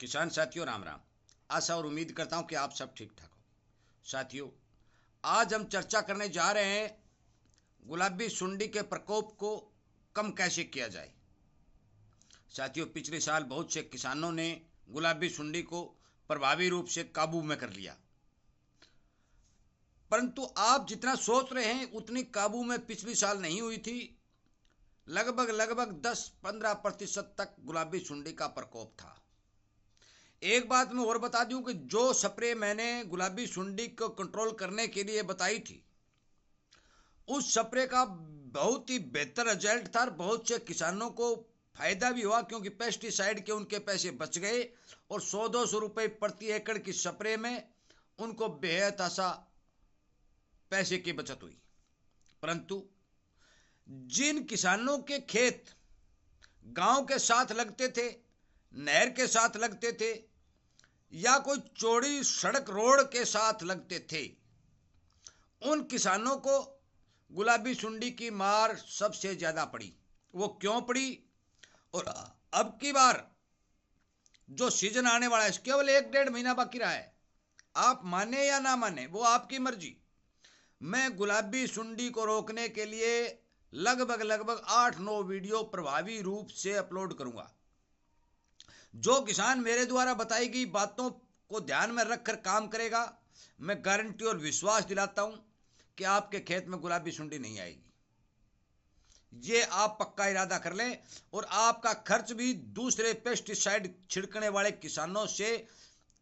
किसान साथियों राम राम। आशा और उम्मीद करता हूं कि आप सब ठीक ठाक हो। साथियों, आज हम चर्चा करने जा रहे हैं गुलाबी सुंडी के प्रकोप को कम कैसे किया जाए। साथियों, पिछले साल बहुत से किसानों ने गुलाबी सुंडी को प्रभावी रूप से काबू में कर लिया, परंतु आप जितना सोच रहे हैं उतनी काबू में पिछले साल नहीं हुई थी। लगभग 10-15% तक गुलाबी सुंडी का प्रकोप था। एक बात मैं और बता दूं कि जो स्प्रे मैंने गुलाबी सुंडी को कंट्रोल करने के लिए बताई थी, उस स्प्रे का बहुत ही बेहतर रिजल्ट था। बहुत से किसानों को फायदा भी हुआ, क्योंकि पेस्टिसाइड के उनके पैसे बच गए और 100-200 रुपये प्रति एकड़ की स्प्रे में उनको बेहद आसा पैसे की बचत हुई। परंतु जिन किसानों के खेत गांव के साथ लगते थे, नहर के साथ लगते थे या कोई चौड़ी सड़क रोड के साथ लगते थे, उन किसानों को गुलाबी सुंडी की मार सबसे ज्यादा पड़ी। वो क्यों पड़ी? और अब की बार जो सीजन आने वाला है, केवल 1-1.5 महीना बाकी रहा है। आप माने या ना माने वो आपकी मर्जी। मैं गुलाबी सुंडी को रोकने के लिए लगभग 8-9 वीडियो प्रभावी रूप से अपलोड करूंगा। जो किसान मेरे द्वारा बताई गई बातों को ध्यान में रखकर काम करेगा, मैं गारंटी और विश्वास दिलाता हूं कि आपके खेत में गुलाबी सुंडी नहीं आएगी। ये आप पक्का इरादा कर लें। और आपका खर्च भी दूसरे पेस्टिसाइड छिड़कने वाले किसानों से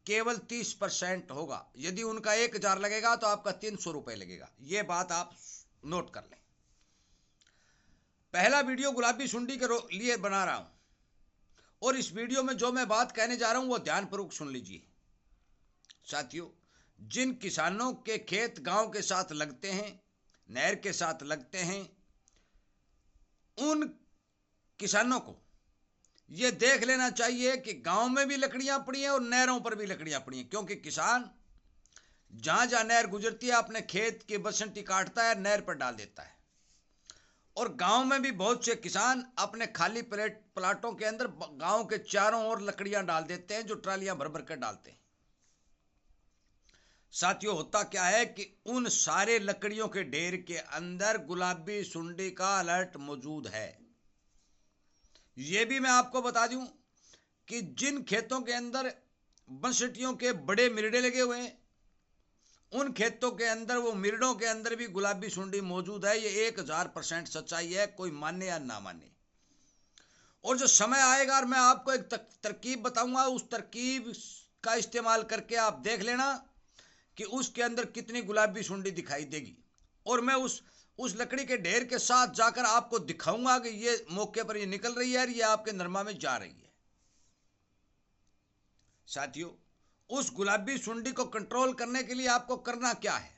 केवल 30% होगा। यदि उनका 1000 लगेगा तो आपका 300 रुपये लगेगा। ये बात आप नोट कर लें। पहला वीडियो गुलाबी सुंडी के लिए बना रहा हूं, और इस वीडियो में जो मैं बात कहने जा रहा हूं वो ध्यानपूर्वक सुन लीजिए। साथियों, जिन किसानों के खेत गांव के साथ लगते हैं, नहर के साथ लगते हैं, उन किसानों को यह देख लेना चाहिए कि गांव में भी लकड़ियां पड़ी हैं और नहरों पर भी लकड़ियां पड़ी हैं। क्योंकि किसान जहां जहां नहर गुजरती है अपने खेत की बसंती काटता है, नहर पर डाल देता है। और गांव में भी बहुत से किसान अपने खाली प्लाटों के अंदर गांव के चारों ओर लकड़ियां डाल देते हैं, जो ट्रालियां भर भर कर डालते हैं। साथियों, होता क्या है कि उन सारे लकड़ियों के ढेर के अंदर गुलाबी सुंडी का अलर्ट मौजूद है। यह भी मैं आपको बता दूं कि जिन खेतों के अंदर बंसटियों के बड़े मिरडे लगे हुए हैं, उन खेतों के अंदर, वो मिरडों के अंदर भी गुलाबी सुंडी मौजूद है। ये 1000% सच्चाई है, कोई माने या ना माने। और जो समय आएगा और मैं आपको एक तरकीब बताऊंगा, उस तरकीब का इस्तेमाल करके आप देख लेना कि उसके अंदर कितनी गुलाबी सुंडी दिखाई देगी। और मैं उस लकड़ी के ढेर के साथ जाकर आपको दिखाऊंगा कि ये मौके पर ये निकल रही है और ये आपके नरमा में जा रही है। साथियों, उस गुलाबी सुंडी को कंट्रोल करने के लिए आपको करना क्या है,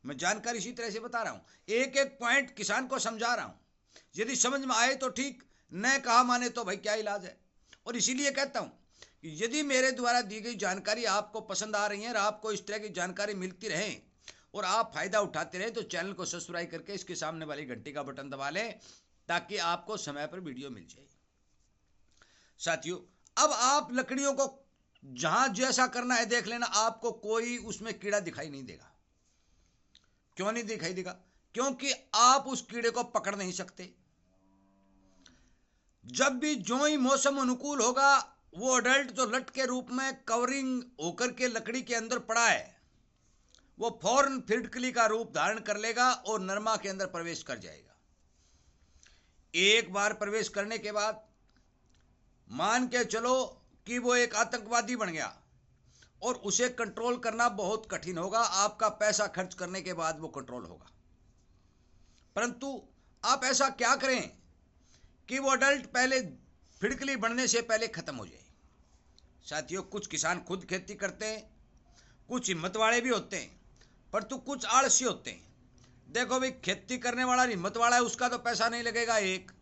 मैं जानकारी इसी तरह से बता रहा हूं। एक एक पॉइंट किसान को समझा रहा हूं। यदि समझ में आए तो ठीक, न कहा माने तो भाई क्या इलाज है। और इसीलिए कहता हूं कि यदि मेरे द्वारा दी गई जानकारी आपको पसंद आ रही है और आपको इस तरह की जानकारी मिलती रहे और आप फायदा उठाते रहे, तो चैनल को सब्सक्राइब करके इसके सामने वाली घंटी का बटन दबा लें, ताकि आपको समय पर वीडियो मिल जाए। साथियों, अब आप लकड़ियों को जहां जैसा करना है देख लेना, आपको कोई उसमें कीड़ा दिखाई नहीं देगा। क्यों नहीं दिखाई देगा? क्योंकि आप उस कीड़े को पकड़ नहीं सकते। जब भी जो ही मौसम अनुकूल होगा, वो अडल्ट जो लट के रूप में कवरिंग होकर के लकड़ी के अंदर पड़ा है, वो फौरन फिरकली का रूप धारण कर लेगा और नरमा के अंदर प्रवेश कर जाएगा। एक बार प्रवेश करने के बाद मान के चलो कि वो एक आतंकवादी बन गया और उसे कंट्रोल करना बहुत कठिन होगा। आपका पैसा खर्च करने के बाद वो कंट्रोल होगा। परंतु आप ऐसा क्या करें कि वो अडल्ट पहले फिड़कली बनने से पहले खत्म हो जाए। साथियों, कुछ किसान खुद खेती करते हैं, कुछ हिम्मत वाले भी होते हैं, परंतु कुछ आलसी होते हैं। देखो भाई, खेती करने वाला हिम्मत वाला है, उसका तो पैसा नहीं लगेगा एक,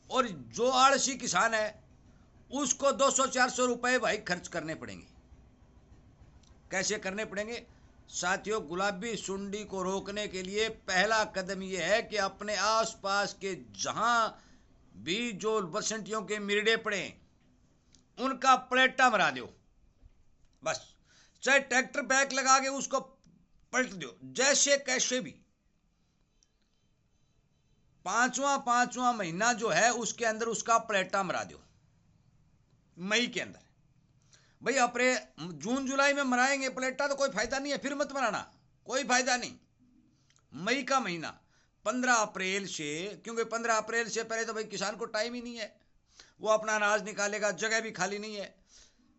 और जो आलसी किसान है उसको 200-400 रुपए भाई खर्च करने पड़ेंगे। कैसे करने पड़ेंगे? साथियों, गुलाबी सुंडी को रोकने के लिए पहला कदम यह है कि अपने आसपास के जहां भी जो बसंतियों के मिरडे पड़े उनका प्लेटा मरा दो, बस। चाहे ट्रैक्टर बैक लगा के उसको पलट दो, जैसे कैसे भी। पांचवा महीना जो है उसके अंदर उसका प्लेटा मरा दो, मई के अंदर। भाई अप्रैल जून जुलाई में मराएंगे प्लेटा तो कोई फायदा नहीं है, फिर मत मराना, कोई फायदा नहीं। मई का महीना 15 अप्रैल से, क्योंकि 15 अप्रैल से पहले तो भाई किसान को टाइम ही नहीं है, वो अपना अनाज निकालेगा, जगह भी खाली नहीं है।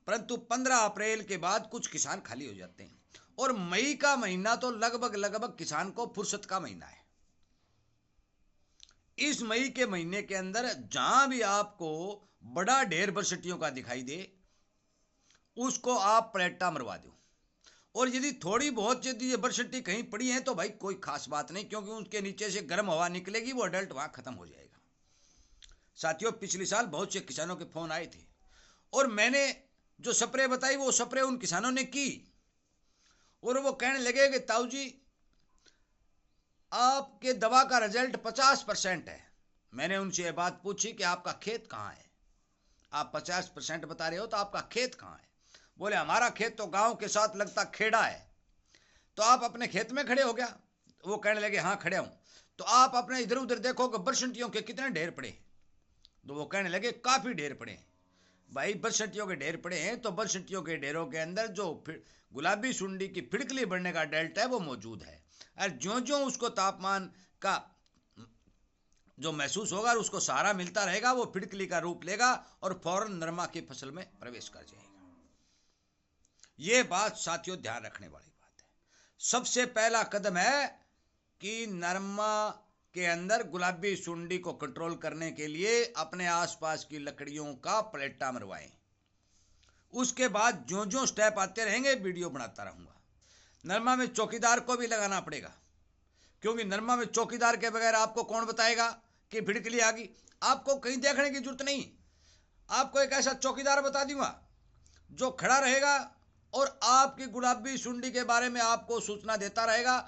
परंतु 15 अप्रैल के बाद कुछ किसान खाली हो जाते हैं, और मई का महीना तो लगभग किसान को फुर्सत का महीना है। इस मई के महीने के अंदर जहां भी आपको बड़ा ढेर बरसटियों का दिखाई दे, उसको आप प्लेटा मरवा दो। और यदि थोड़ी बहुत यदि ये बरसटी कहीं पड़ी है तो भाई कोई खास बात नहीं, क्योंकि उसके नीचे से गर्म हवा निकलेगी, वो अडल्ट वहां खत्म हो जाएगा। साथियों, पिछले साल बहुत से किसानों के फोन आए थे, और मैंने जो स्प्रे बताई वो स्प्रे उन किसानों ने की, और वो कहने लगे कि ताऊ जी आपके दवा का रिजल्ट 50% है। मैंने उनसे ये बात पूछी कि आपका खेत कहाँ है, आप 50% बता रहे हो तो आपका खेत कहाँ है? बोले हमारा खेत तो गांव के साथ लगता खेड़ा है। तो आप अपने खेत में खड़े हो गया? वो कहने लगे हाँ खड़े हूं। तो आप अपने इधर उधर देखो कि बरसंटियों के कितने ढेर पड़े? तो वो कहने लगे काफी ढेर पड़े। भाई बरसंटियों के ढेर पड़े हैं तो बरसंटियों के ढेरों के अंदर जो गुलाबी सुंडी की फिड़कली बढ़ने का डेल्टा है वो मौजूद है, और ज्यों ज्यों उसको तापमान का जो महसूस होगा और उसको सहारा मिलता रहेगा, वो फिड़कली का रूप लेगा और फौरन नरमा की फसल में प्रवेश कर जाएगा। ये बात साथियों ध्यान रखने वाली बात है। सबसे पहला कदम है कि नरमा के अंदर गुलाबी सुंडी को कंट्रोल करने के लिए अपने आसपास की लकड़ियों का प्लेटा मरवाएं। उसके बाद जो जो स्टेप आते रहेंगे वीडियो बनाता रहूंगा। नरमा में चौकीदार को भी लगाना पड़ेगा, क्योंकि नरमा में चौकीदार के बगैर आपको कौन बताएगा कि फिड़कली आ गई? आपको कहीं देखने की जरूरत नहीं, आपको एक ऐसा चौकीदार बता दूंगा जो खड़ा रहेगा और आपकी गुलाबी सुंडी के बारे में आपको सूचना देता रहेगा।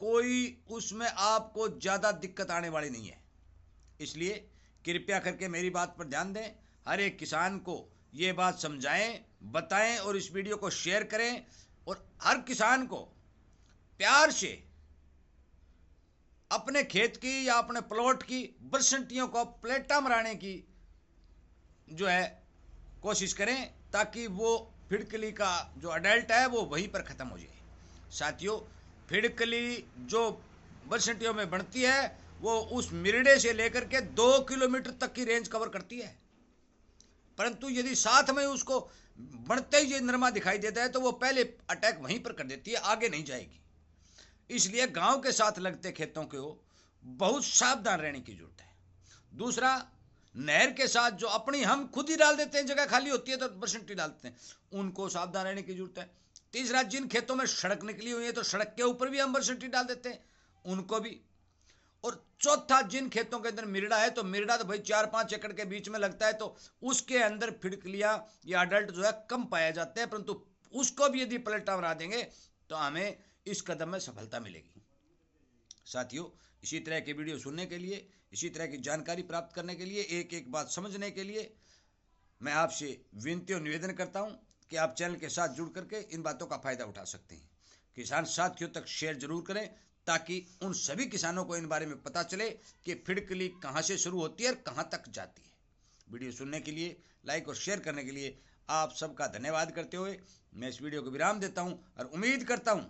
कोई उसमें आपको ज्यादा दिक्कत आने वाली नहीं है। इसलिए कृपया करके मेरी बात पर ध्यान दें, हर एक किसान को ये बात समझाएं, बताएं और इस वीडियो को शेयर करें, और हर किसान को प्यार से अपने खेत की या अपने प्लॉट की बरसंटियों को प्लेटा मराने की जो है कोशिश करें, ताकि वो फिड़कली का जो अडल्ट है वो वहीं पर खत्म हो जाए। साथियों, फिड़कली जो बरसंटियों में बढ़ती है वो उस मिरडे से लेकर के 2 किलोमीटर तक की रेंज कवर करती है, परंतु यदि साथ में उसको बढ़ते ही नरमा दिखाई देता है तो वो पहले अटैक वहीं पर कर देती है, आगे नहीं जाएगी। इसलिए गांव के साथ लगते खेतों को बहुत सावधान रहने की जरूरत है। दूसरा, नहर के साथ जो अपनी हम खुद ही डाल देते हैं, जगह खाली होती है तो बरसंटी डालते हैं, उनको सावधान रहने की जरूरत है। तीसरा, जिन खेतों में सड़क निकली हुई है तो सड़क के ऊपर भी हम बरसंटी डाल देते हैं, उनको भी। और चौथा, जिन खेतों के अंदर मिरड़ा है तो मिरड़ा तो भाई 4-5 एकड़ के बीच में लगता है तो उसके अंदर फिड़कलियां या अडल्ट जो है कम पाए जाते हैं, परंतु उसको भी यदि पलटा बना देंगे तो हमें इस कदम में सफलता मिलेगी। साथियों, इसी तरह के वीडियो सुनने के लिए, इसी तरह की जानकारी प्राप्त करने के लिए, एक एक बात समझने के लिए मैं आपसे विनती और निवेदन करता हूं कि आप चैनल के साथ जुड़ करके इन बातों का फायदा उठा सकते हैं। किसान साथियों तक शेयर जरूर करें, ताकि उन सभी किसानों को इन बारे में पता चले कि फिड़कली कहां से शुरू होती है और कहां तक जाती है। वीडियो सुनने के लिए, लाइक और शेयर करने के लिए आप सबका धन्यवाद करते हुए मैं इस वीडियो को विराम देता हूं, और उम्मीद करता हूं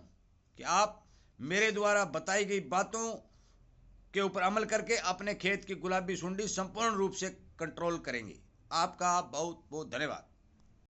कि आप मेरे द्वारा बताई गई बातों के ऊपर अमल करके अपने खेत की गुलाबी सुंडी संपूर्ण रूप से कंट्रोल करेंगे। आपका बहुत बहुत धन्यवाद।